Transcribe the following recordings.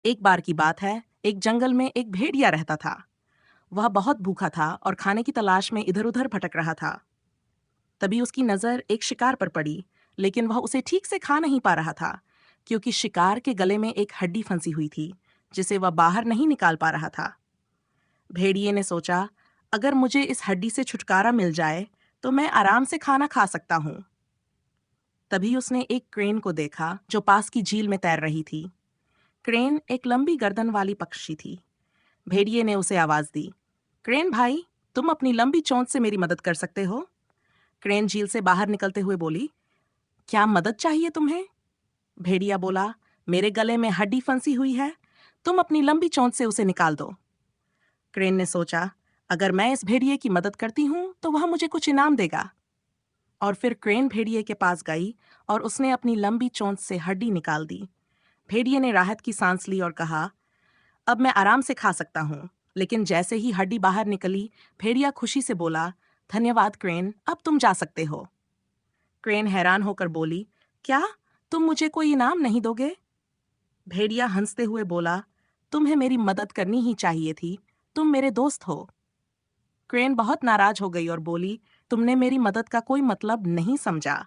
एक बार की बात है, एक जंगल में एक भेड़िया रहता था। वह बहुत भूखा था और खाने की तलाश में इधर-उधर भटक रहा था। तभी उसकी नज़र एक शिकार पर पड़ी, लेकिन वह उसे ठीक से खा नहीं पा रहा था, क्योंकि शिकार के गले में एक हड्डी फंसी हुई थी, जिसे वह बाहर नहीं निकाल पा रहा था। भेड़िए ने सोचा, अगर मुझे इस हड्डी से छुटकारा मिल जाए, तो मैं आराम से खाना खा सकता हूँ। तभी उसने एक क्रेन को देखा, जो पास की झील में तैर रही थी। क्रेन एक लंबी गर्दन वाली पक्षी थी। भेड़िए ने उसे आवाज दी, क्रेन भाई, तुम अपनी लंबी चोंच से मेरी मदद कर सकते हो? क्रेन झील से बाहर निकलते हुए बोली, क्या मदद चाहिए तुम्हें? भेड़िया बोला, मेरे गले में हड्डी फंसी हुई है, तुम अपनी लंबी चोंच से उसे निकाल दो। क्रेन ने सोचा, अगर मैं इस भेड़िए की मदद करती हूँ तो वह मुझे कुछ इनाम देगा। और फिर क्रेन भेड़िए के पास गई और उसने अपनी लंबी चोंच से हड्डी निकाल दी। भेड़िए ने राहत की सांस ली और कहा, अब मैं आराम से खा सकता हूँ। लेकिन जैसे ही हड्डी बाहर निकली, भेड़िया खुशी से बोला, धन्यवाद क्रेन, अब तुम जा सकते हो। क्रेन हैरान होकर बोली, क्या तुम मुझे कोई इनाम नहीं दोगे? भेड़िया हंसते हुए बोला, तुम्हें मेरी मदद करनी ही चाहिए थी, तुम मेरे दोस्त हो। क्रेन बहुत नाराज हो गई और बोली, तुमने मेरी मदद का कोई मतलब नहीं समझा।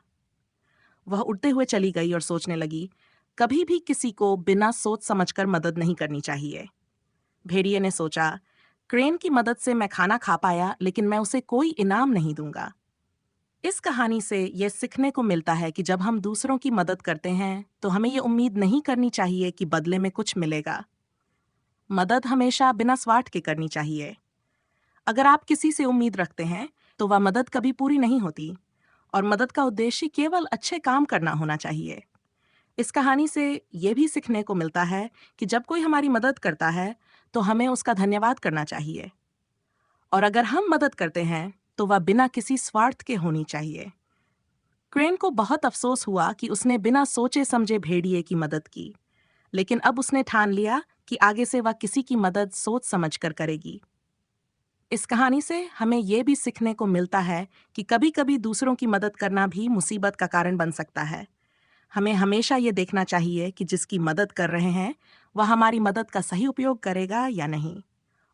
वह उड़ते हुए चली गई और सोचने लगी, कभी भी किसी को बिना सोच समझकर मदद नहीं करनी चाहिए। भेड़िए ने सोचा, क्रेन की मदद से मैं खाना खा पाया, लेकिन मैं उसे कोई इनाम नहीं दूंगा। इस कहानी से यह सीखने को मिलता है कि जब हम दूसरों की मदद करते हैं, तो हमें ये उम्मीद नहीं करनी चाहिए कि बदले में कुछ मिलेगा। मदद हमेशा बिना स्वार्थ के करनी चाहिए। अगर आप किसी से उम्मीद रखते हैं, तो वह मदद कभी पूरी नहीं होती, और मदद का उद्देश्य केवल अच्छे काम करना होना चाहिए। इस कहानी से ये भी सीखने को मिलता है कि जब कोई हमारी मदद करता है, तो हमें उसका धन्यवाद करना चाहिए। और अगर हम मदद करते हैं, तो वह बिना किसी स्वार्थ के होनी चाहिए। क्रेन को बहुत अफसोस हुआ कि उसने बिना सोचे समझे भेड़िए की मदद की, लेकिन अब उसने ठान लिया कि आगे से वह किसी की मदद सोच समझकर करेगी। इस कहानी से हमें यह भी सीखने को मिलता है कि कभी-कभी दूसरों की मदद करना भी मुसीबत का कारण बन सकता है। हमें हमेशा ये देखना चाहिए कि जिसकी मदद कर रहे हैं, वह हमारी मदद का सही उपयोग करेगा या नहीं।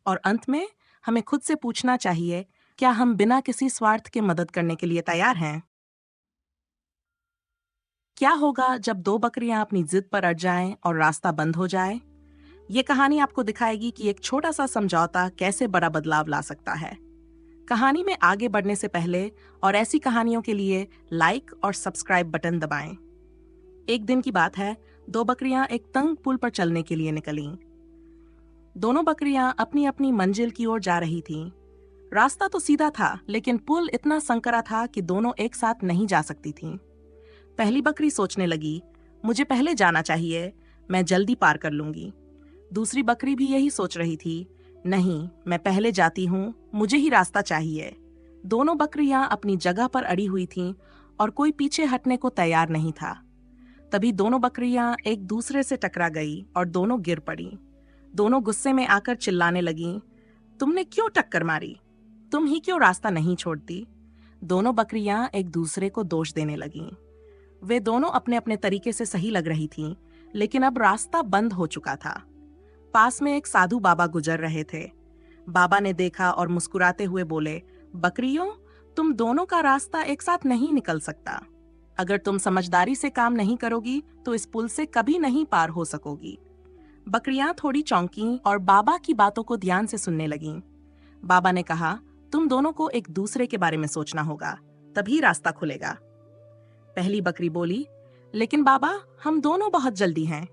और अंत में हमें खुद से पूछना चाहिए, क्या हम बिना किसी स्वार्थ के मदद करने के लिए तैयार हैं? क्या होगा जब दो बकरियां अपनी जिद पर अड़ जाएं और रास्ता बंद हो जाए? ये कहानी आपको दिखाएगी कि एक छोटा सा समझौता कैसे बड़ा बदलाव ला सकता है। कहानी में आगे बढ़ने से पहले और ऐसी कहानियों के लिए लाइक और सब्सक्राइब बटन दबाएं। एक दिन की बात है, दो बकरियां एक तंग पुल पर चलने के लिए निकलीं। दोनों बकरियां अपनी अपनी मंजिल की ओर जा रही थीं। रास्ता तो सीधा था, लेकिन पुल इतना संकरा था कि दोनों एक साथ नहीं जा सकती थीं। पहली बकरी सोचने लगी, मुझे पहले जाना चाहिए, मैं जल्दी पार कर लूंगी। दूसरी बकरी भी यही सोच रही थी, नहीं, मैं पहले जाती हूँ, मुझे ही रास्ता चाहिए। दोनों बकरियां अपनी जगह पर अड़ी हुई थीं और कोई पीछे हटने को तैयार नहीं था। तभी दोनों बकरियां एक दूसरे से टकरा गई और दोनों गिर पड़ी। दोनों गुस्से में आकर चिल्लाने लगीं, तुमने क्यों टक्कर मारी? तुम ही क्यों रास्ता नहीं छोड़ती? दोनों बकरियां एक दूसरे को दोष देने लगीं। वे दोनों अपने अपने तरीके से सही लग रही थीं, लेकिन अब रास्ता बंद हो चुका था। पास में एक साधु बाबा गुजर रहे थे। बाबा ने देखा और मुस्कुराते हुए बोले, बकरियों, तुम दोनों का रास्ता एक साथ नहीं निकल सकता। अगर तुम समझदारी से काम नहीं करोगी, तो इस पुल से कभी नहीं पार हो सकोगी। बकरियां थोड़ी चौंकीं और बाबा की बातों को ध्यान से सुनने लगीं। बाबा ने कहा, तुम दोनों को एक दूसरे के बारे में सोचना होगा, तभी रास्ता खुलेगा। पहली बकरी बोली, लेकिन बाबा, हम दोनों बहुत जल्दी हैं।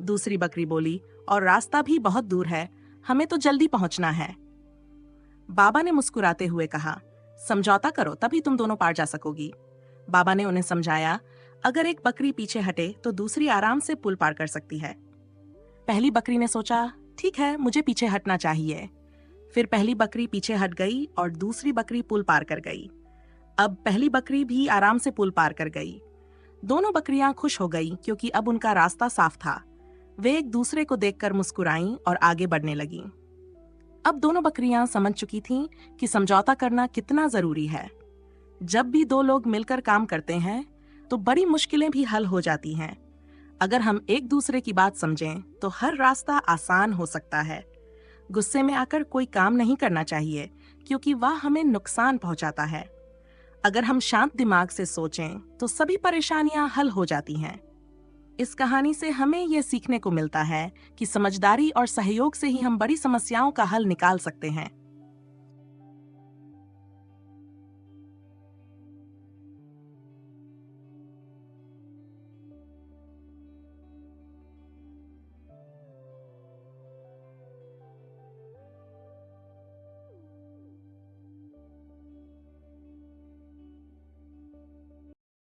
दूसरी बकरी बोली, और रास्ता भी बहुत दूर है, हमें तो जल्दी पहुंचना है। बाबा ने मुस्कुराते हुए कहा, समझौता करो, तभी तुम दोनों पार जा सकोगी। बाबा ने उन्हें समझाया, अगर एक बकरी पीछे हटे तो दूसरी आराम से पुल पार कर सकती है। पहली बकरी ने सोचा, ठीक है, मुझे पीछे हटना चाहिए। फिर पहली बकरी पीछे हट गई और दूसरी बकरी पुल पार कर गई। अब पहली बकरी भी आराम से पुल पार कर गई। दोनों बकरियां खुश हो गई, क्योंकि अब उनका रास्ता साफ था। वे एक दूसरे को देखकर मुस्कुराईं और आगे बढ़ने लगीं। अब दोनों बकरियां समझ चुकी थीं कि समझौता करना कितना जरूरी है। जब भी दो लोग मिलकर काम करते हैं, तो बड़ी मुश्किलें भी हल हो जाती हैं। अगर हम एक दूसरे की बात समझें तो हर रास्ता आसान हो सकता है। गुस्से में आकर कोई काम नहीं करना चाहिए, क्योंकि वह हमें नुकसान पहुंचाता है। अगर हम शांत दिमाग से सोचें तो सभी परेशानियां हल हो जाती हैं। इस कहानी से हमें यह सीखने को मिलता है कि समझदारी और सहयोग से ही हम बड़ी समस्याओं का हल निकाल सकते हैं।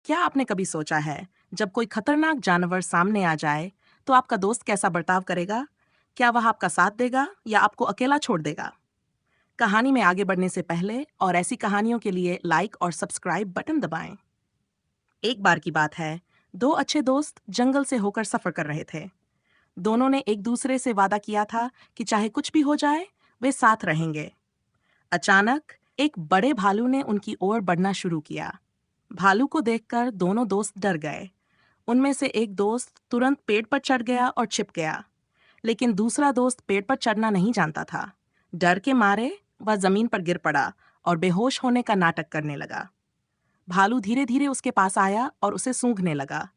क्या आपने कभी सोचा है, जब कोई खतरनाक जानवर सामने आ जाए तो आपका दोस्त कैसा बर्ताव करेगा? क्या वह आपका साथ देगा या आपको अकेला छोड़ देगा? कहानी में आगे बढ़ने से पहले और ऐसी कहानियों के लिए लाइक और सब्सक्राइब बटन दबाएं। एक बार की बात है, दो अच्छे दोस्त जंगल से होकर सफर कर रहे थे। दोनों ने एक दूसरे से वादा किया था कि चाहे कुछ भी हो जाए, वे साथ रहेंगे। अचानक एक बड़े भालू ने उनकी ओर बढ़ना शुरू किया। भालू को देखकर दोनों दोस्त डर गए। उनमें से एक दोस्त तुरंत पेड़ पर चढ़ गया और छिप गया, लेकिन दूसरा दोस्त पेड़ पर चढ़ना नहीं जानता था। डर के मारे वह जमीन पर गिर पड़ा और बेहोश होने का नाटक करने लगा। भालू धीरे धीरे उसके पास आया और उसे सूंघने लगा।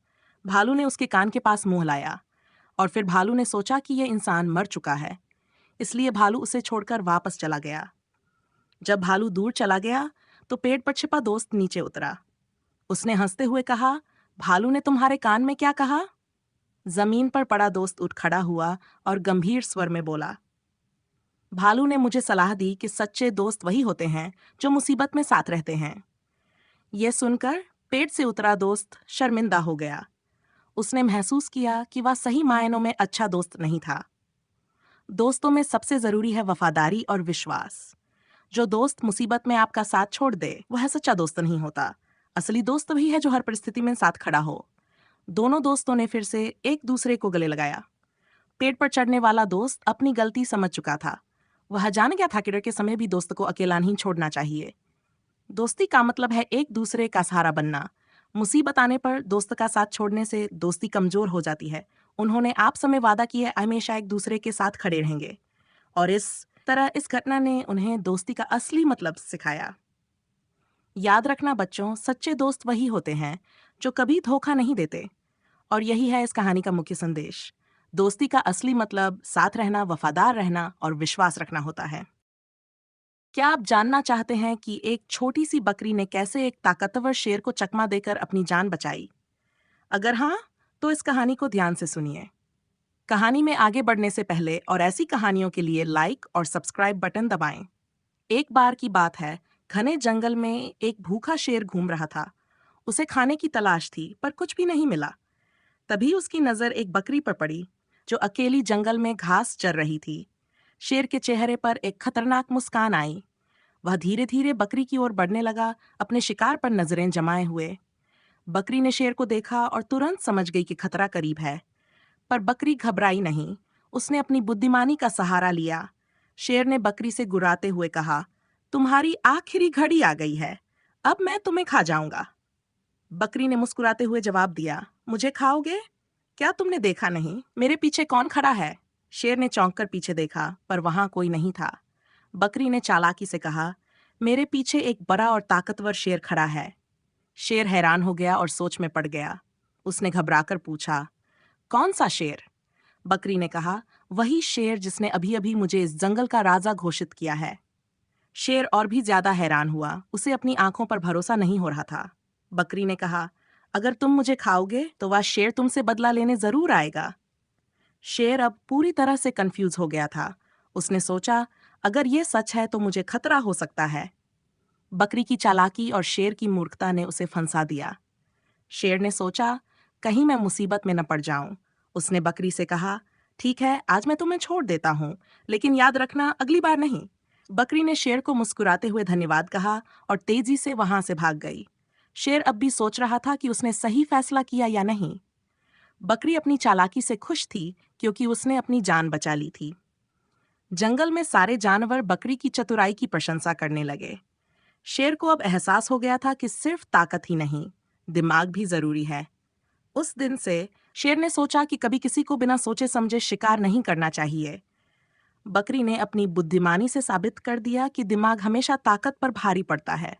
भालू ने उसके कान के पास मुंह लाया और फिर भालू ने सोचा कि यह इंसान मर चुका है, इसलिए भालू उसे छोड़कर वापस चला गया। जब भालू दूर चला गया तो पेड़ पर छिपा दोस्त नीचे उतरा। उसने हंसते हुए कहा, भालू ने तुम्हारे कान में क्या कहा? जमीन पर पड़ा दोस्त उठ खड़ा हुआ और गंभीर स्वर में बोला, भालू ने मुझे सलाह दी कि सच्चे दोस्त वही होते हैं जो मुसीबत में साथ रहते हैं। यह सुनकर पेड़ से उतरा दोस्त शर्मिंदा हो गया। उसने महसूस किया कि वह सही मायनों में अच्छा दोस्त नहीं था। दोस्तों में सबसे जरूरी है वफादारी और विश्वास। जो दोस्त मुसीबत में आपका साथ छोड़ दे, वह सच्चा दोस्त नहीं होता। असली दोस्त वही है जो हर परिस्थिति में साथ खड़ा हो। दोनों दोस्तों ने फिर से एक दूसरे को गले लगाया। पेड़ पर चढ़ने वाला दोस्त अपनी गलती समझ चुका था। वह जान गया था कि डर के समय भी दोस्त को अकेला नहीं छोड़ना चाहिए। दोस्ती का मतलब है एक दूसरे का सहारा बनना। मुसीबत आने पर दोस्त का साथ छोड़ने से दोस्ती कमजोर हो जाती है। उन्होंने आपस में वादा किया हमेशा एक दूसरे के साथ खड़े रहेंगे, और इस तरह इस घटना ने उन्हें दोस्ती का असली मतलब सिखाया। याद रखना बच्चों, सच्चे दोस्त वही होते हैं जो कभी धोखा नहीं देते। और यही है इस कहानी का मुख्य संदेश। दोस्ती का असली मतलब साथ रहना, वफादार रहना और विश्वास रखना होता है। क्या आप जानना चाहते हैं कि एक छोटी सी बकरी ने कैसे एक ताकतवर शेर को चकमा देकर अपनी जान बचाई? अगर हाँ, तो इस कहानी को ध्यान से सुनिए। कहानी में आगे बढ़ने से पहले और ऐसी कहानियों के लिए लाइक और सब्सक्राइब बटन दबाएं। एक बार की बात है, घने जंगल में एक भूखा शेर घूम रहा था। उसे खाने की तलाश थी, पर कुछ भी नहीं मिला। तभी उसकी नजर एक बकरी पर पड़ी, जो अकेली जंगल में घास चर रही थी। शेर के चेहरे पर एक खतरनाक मुस्कान आई। वह धीरे धीरे बकरी की ओर बढ़ने लगा, अपने शिकार पर नजरें जमाए हुए। बकरी ने शेर को देखा और तुरंत समझ गई कि खतरा करीब है। पर बकरी घबराई नहीं। उसने अपनी बुद्धिमानी का सहारा लिया। शेर ने बकरी से गुर्राते हुए कहा, तुम्हारी आखिरी घड़ी आ गई है, अब मैं तुम्हें खा जाऊंगा। बकरी ने मुस्कुराते हुए जवाब दिया, मुझे खाओगे? क्या तुमने देखा नहीं मेरे पीछे कौन खड़ा है? शेर ने चौंक कर पीछे देखा, पर वहां कोई नहीं था। बकरी ने चालाकी से कहा, मेरे पीछे एक बड़ा और ताकतवर शेर खड़ा है। शेर हैरान हो गया और सोच में पड़ गया। उसने घबराकर पूछा, कौन सा शेर? बकरी ने कहा, वही शेर जिसने अभी अभी मुझे इस जंगल का राजा घोषित किया है। शेर और भी ज्यादा हैरान हुआ। उसे अपनी आंखों पर भरोसा नहीं हो रहा था। बकरी ने कहा, अगर तुम मुझे खाओगे तो वह शेर तुमसे बदला लेने जरूर आएगा। शेर अब पूरी तरह से कंफ्यूज हो गया था। उसने सोचा, अगर ये सच है तो मुझे खतरा हो सकता है। बकरी की चालाकी और शेर की मूर्खता ने उसे फंसा दिया। शेर ने सोचा, कहीं मैं मुसीबत में न पड़ जाऊं। उसने बकरी से कहा, ठीक है, आज मैं तुम्हें छोड़ देता हूं, लेकिन याद रखना अगली बार नहीं। बकरी ने शेर को मुस्कुराते हुए धन्यवाद कहा और तेजी से वहां से भाग गई। शेर अब भी सोच रहा था कि उसने सही फैसला किया या नहीं। बकरी अपनी चालाकी से खुश थी, क्योंकि उसने अपनी जान बचा ली थी। जंगल में सारे जानवर बकरी की चतुराई की प्रशंसा करने लगे। शेर को अब एहसास हो गया था कि सिर्फ ताकत ही नहीं, दिमाग भी जरूरी है। उस दिन से शेर ने सोचा कि कभी किसी को बिना सोचे समझे शिकार नहीं करना चाहिए। बकरी ने अपनी बुद्धिमानी से साबित कर दिया कि दिमाग हमेशा ताकत पर भारी पड़ता है।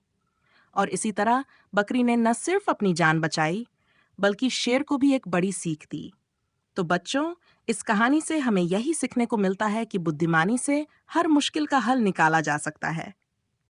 और इसी तरह बकरी ने न सिर्फ अपनी जान बचाई, बल्कि शेर को भी एक बड़ी सीख दी। तो बच्चों, इस कहानी से हमें यही सीखने को मिलता है कि बुद्धिमानी से हर मुश्किल का हल निकाला जा सकता है।